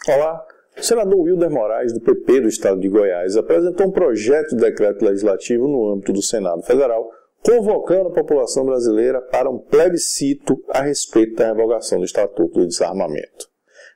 Olá, o senador Wilder Moraes, do PP do Estado de Goiás, apresentou um projeto de decreto legislativo no âmbito do Senado Federal, convocando a população brasileira para um plebiscito a respeito da revogação do Estatuto do Desarmamento.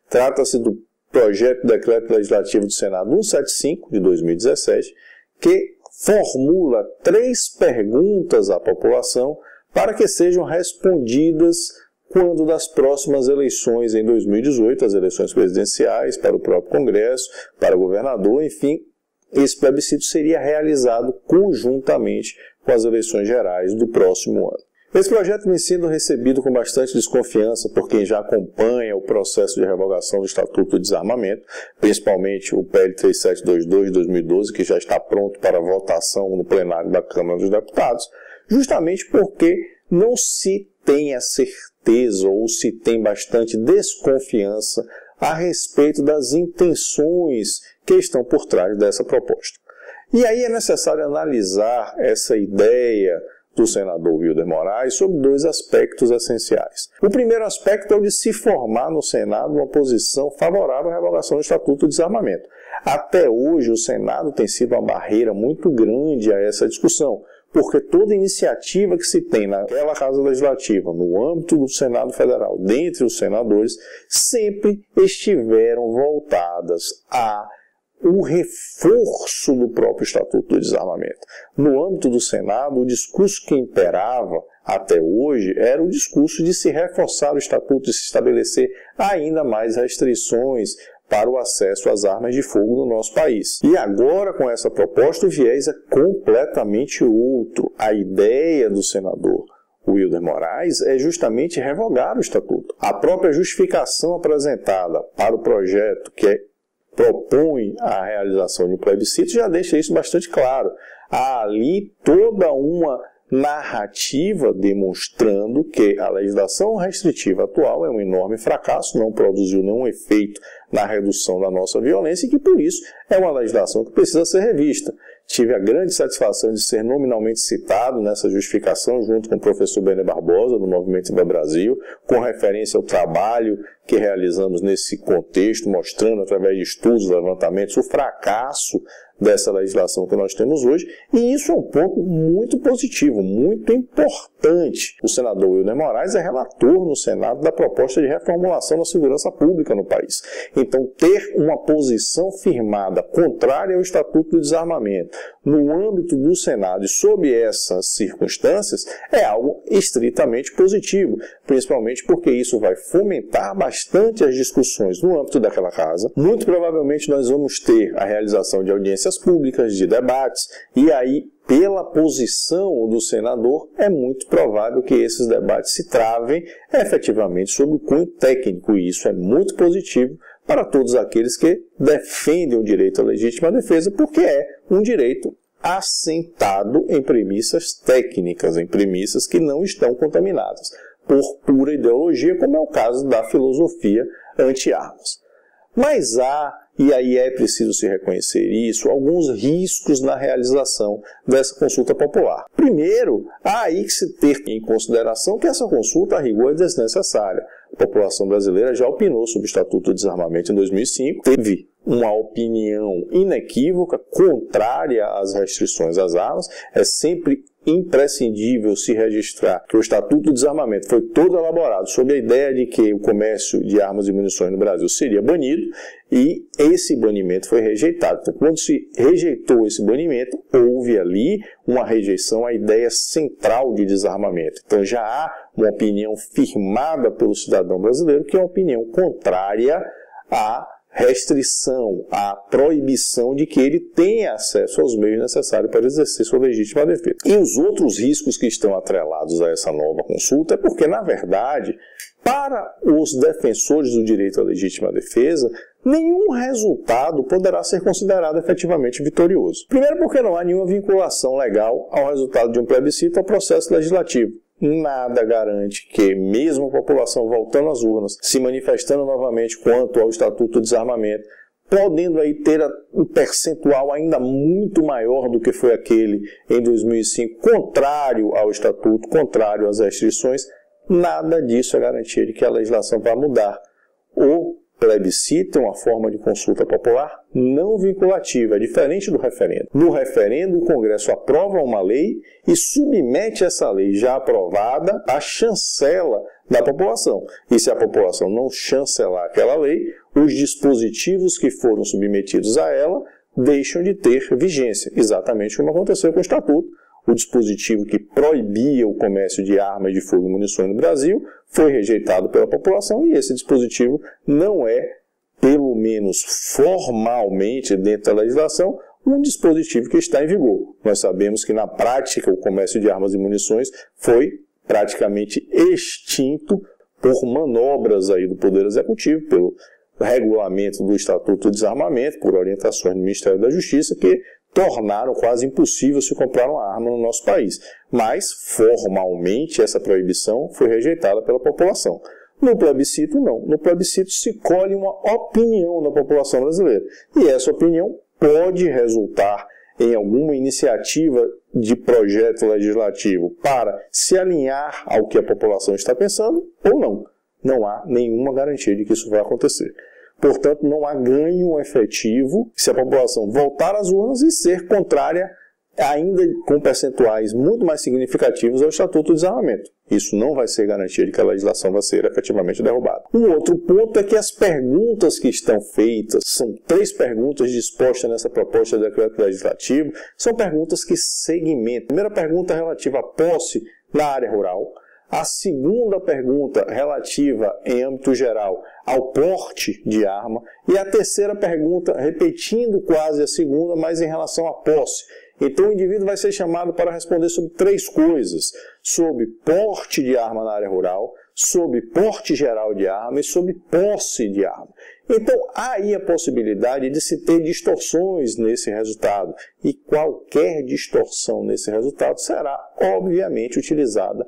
Trata-se do projeto de decreto legislativo do Senado 175, de 2017, que formula 3 perguntas à população para que sejam respondidas quando das próximas eleições em 2018, as eleições presidenciais, para o próprio Congresso, para o governador, enfim, esse plebiscito seria realizado conjuntamente com as eleições gerais do próximo ano. Esse projeto vem sendo recebido com bastante desconfiança por quem já acompanha o processo de revogação do Estatuto do Desarmamento, principalmente o PL 3722 de 2012, que já está pronto para votação no plenário da Câmara dos Deputados, justamente porque não se tem a certeza ou se tem bastante desconfiança a respeito das intenções que estão por trás dessa proposta. E aí é necessário analisar essa ideia do senador Wilder Moraes sobre 2 aspectos essenciais. O primeiro aspecto é o de se formar no Senado uma posição favorável à revogação do Estatuto do Desarmamento. Até hoje o Senado tem sido uma barreira muito grande a essa discussão, porque toda iniciativa que se tem naquela Casa Legislativa, no âmbito do Senado Federal, dentre os senadores, sempre estiveram voltadas a o reforço do próprio Estatuto do Desarmamento. No âmbito do Senado, o discurso que imperava até hoje era o discurso de se reforçar o Estatuto, de se estabelecer ainda mais restrições para o acesso às armas de fogo no nosso país. E agora, com essa proposta, o viés é completamente outro. A ideia do senador Wilder Moraes é justamente revogar o Estatuto. A própria justificação apresentada para o projeto, que propõe a realização de um plebiscito, já deixa isso bastante claro. Há ali toda uma narrativa demonstrando que a legislação restritiva atual é um enorme fracasso, não produziu nenhum efeito na redução da nossa violência e que, por isso, é uma legislação que precisa ser revista. Tive a grande satisfação de ser nominalmente citado nessa justificação junto com o professor Bené Barbosa, do Movimento Viva Brasil, com referência ao trabalho que realizamos nesse contexto, mostrando através de estudos, levantamentos, o fracasso dessa legislação que nós temos hoje, e isso é um ponto muito positivo, muito importante. O senador Wilder Moraes é relator no Senado da proposta de reformulação da segurança pública no país. Então, ter uma posição firmada contrária ao Estatuto do Desarmamento no âmbito do Senado e sob essas circunstâncias é algo estritamente positivo, principalmente porque isso vai fomentar bastante as discussões no âmbito daquela casa. Muito provavelmente nós vamos ter a realização de audiências públicas, de debates, e aí, pela posição do senador, é muito provável que esses debates se travem efetivamente sobre o cunho técnico, e isso é muito positivo para todos aqueles que defendem o direito à legítima defesa, porque é um direito assentado em premissas técnicas, em premissas que não estão contaminadas por pura ideologia, como é o caso da filosofia anti-armas. Mas há, e aí é preciso se reconhecer isso, alguns riscos na realização dessa consulta popular. Primeiro, há aí que se ter em consideração que essa consulta, a rigor, é desnecessária. A população brasileira já opinou sobre o Estatuto do Desarmamento em 2005, teve uma opinião inequívoca, contrária às restrições às armas. É sempre imprescindível se registrar que o Estatuto do Desarmamento foi todo elaborado sob a ideia de que o comércio de armas e munições no Brasil seria banido, e esse banimento foi rejeitado. Então, quando se rejeitou esse banimento, houve ali uma rejeição à ideia central de desarmamento. Então já há uma opinião firmada pelo cidadão brasileiro que é uma opinião contrária à restrição, à proibição de que ele tenha acesso aos meios necessários para exercer sua legítima defesa. E os outros riscos que estão atrelados a essa nova consulta é porque, na verdade, para os defensores do direito à legítima defesa, nenhum resultado poderá ser considerado efetivamente vitorioso. Primeiro porque não há nenhuma vinculação legal ao resultado de um plebiscito ao processo legislativo. Nada garante que, mesmo a população voltando às urnas, se manifestando novamente quanto ao Estatuto do Desarmamento, podendo aí ter um percentual ainda muito maior do que foi aquele em 2005, contrário ao Estatuto, contrário às restrições, nada disso é garantia de que a legislação vai mudar. Ou plebiscito é uma forma de consulta popular não vinculativa, é diferente do referendo. No referendo, o Congresso aprova uma lei e submete essa lei já aprovada à chancela da população. E se a população não chancelar aquela lei, os dispositivos que foram submetidos a ela deixam de ter vigência, exatamente como aconteceu com o Estatuto. O dispositivo que proibia o comércio de armas de fogo e munições no Brasil foi rejeitado pela população e esse dispositivo não é, pelo menos formalmente dentro da legislação, um dispositivo que está em vigor. Nós sabemos que na prática o comércio de armas e munições foi praticamente extinto por manobras aí do Poder Executivo, pelo regulamento do Estatuto do Desarmamento, por orientações do Ministério da Justiça, que tornaram quase impossível se comprar uma arma no nosso país. Mas, formalmente, essa proibição foi rejeitada pela população. No plebiscito, não. No plebiscito se colhe uma opinião da população brasileira. E essa opinião pode resultar em alguma iniciativa de projeto legislativo para se alinhar ao que a população está pensando ou não. Não há nenhuma garantia de que isso vai acontecer. Portanto, não há ganho efetivo se a população voltar às urnas e ser contrária, ainda com percentuais muito mais significativos, ao Estatuto do Desarmamento. Isso não vai ser garantia de que a legislação vai ser efetivamente derrubada. Um outro ponto é que as perguntas que estão feitas, são 3 perguntas dispostas nessa proposta de decreto legislativo, são perguntas que segmentam. A primeira pergunta é relativa à posse na área rural. A segunda pergunta relativa, em âmbito geral, ao porte de arma. E a terceira pergunta, repetindo quase a segunda, mas em relação à posse. Então o indivíduo vai ser chamado para responder sobre 3 coisas. Sobre porte de arma na área rural, sobre porte geral de arma e sobre posse de arma. Então há aí a possibilidade de se ter distorções nesse resultado. E qualquer distorção nesse resultado será, obviamente, utilizada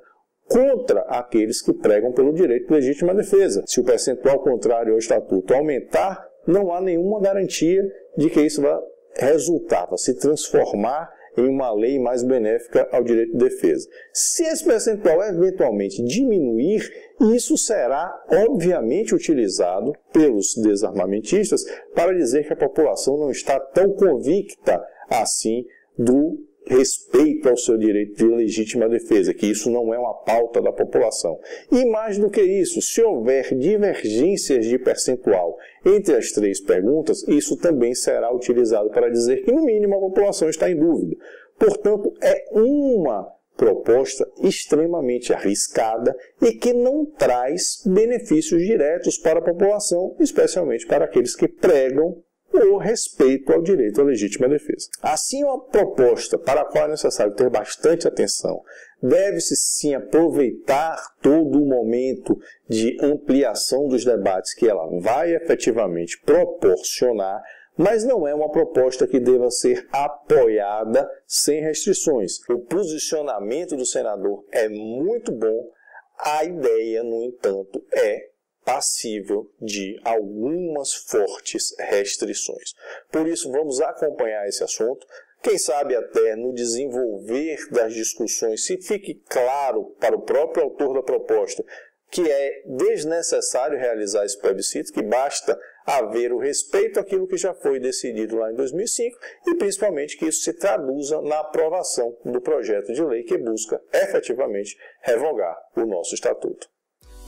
contra aqueles que pregam pelo direito de legítima defesa. Se o percentual contrário ao Estatuto aumentar, não há nenhuma garantia de que isso vai resultar, vai se transformar em uma lei mais benéfica ao direito de defesa. Se esse percentual eventualmente diminuir, isso será obviamente utilizado pelos desarmamentistas para dizer que a população não está tão convicta assim do respeito ao seu direito de legítima defesa, que isso não é uma pauta da população. E mais do que isso, se houver divergências de percentual entre as 3 perguntas, isso também será utilizado para dizer que, no mínimo, a população está em dúvida. Portanto, é uma proposta extremamente arriscada e que não traz benefícios diretos para a população, especialmente para aqueles que pregam o respeito ao direito à legítima defesa. Assim, uma proposta para a qual é necessário ter bastante atenção, deve-se sim aproveitar todo o momento de ampliação dos debates que ela vai efetivamente proporcionar, mas não é uma proposta que deva ser apoiada sem restrições. O posicionamento do senador é muito bom, a ideia, no entanto, é passível de algumas fortes restrições. Por isso, vamos acompanhar esse assunto. Quem sabe até no desenvolver das discussões, se fique claro para o próprio autor da proposta que é desnecessário realizar esse plebiscito, que basta haver o respeito àquilo que já foi decidido lá em 2005 e principalmente que isso se traduza na aprovação do projeto de lei que busca efetivamente revogar o nosso estatuto.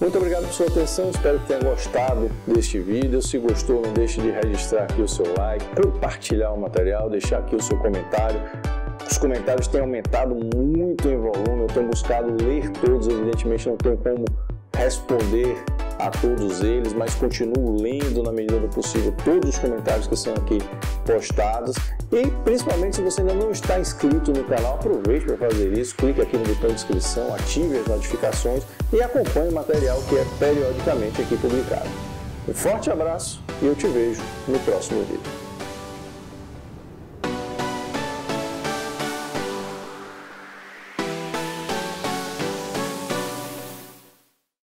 Muito obrigado por sua atenção, espero que tenha gostado deste vídeo. Se gostou, não deixe de registrar aqui o seu like, compartilhar o material, deixar aqui o seu comentário. Os comentários têm aumentado muito em volume, eu tenho buscado ler todos, evidentemente não tenho como responder a todos eles, mas continuo lendo na medida do possível todos os comentários que são aqui postados. E principalmente se você ainda não está inscrito no canal, aproveite para fazer isso, clique aqui no botão de inscrição, ative as notificações e acompanhe o material que é periodicamente aqui publicado. Um forte abraço e eu te vejo no próximo vídeo.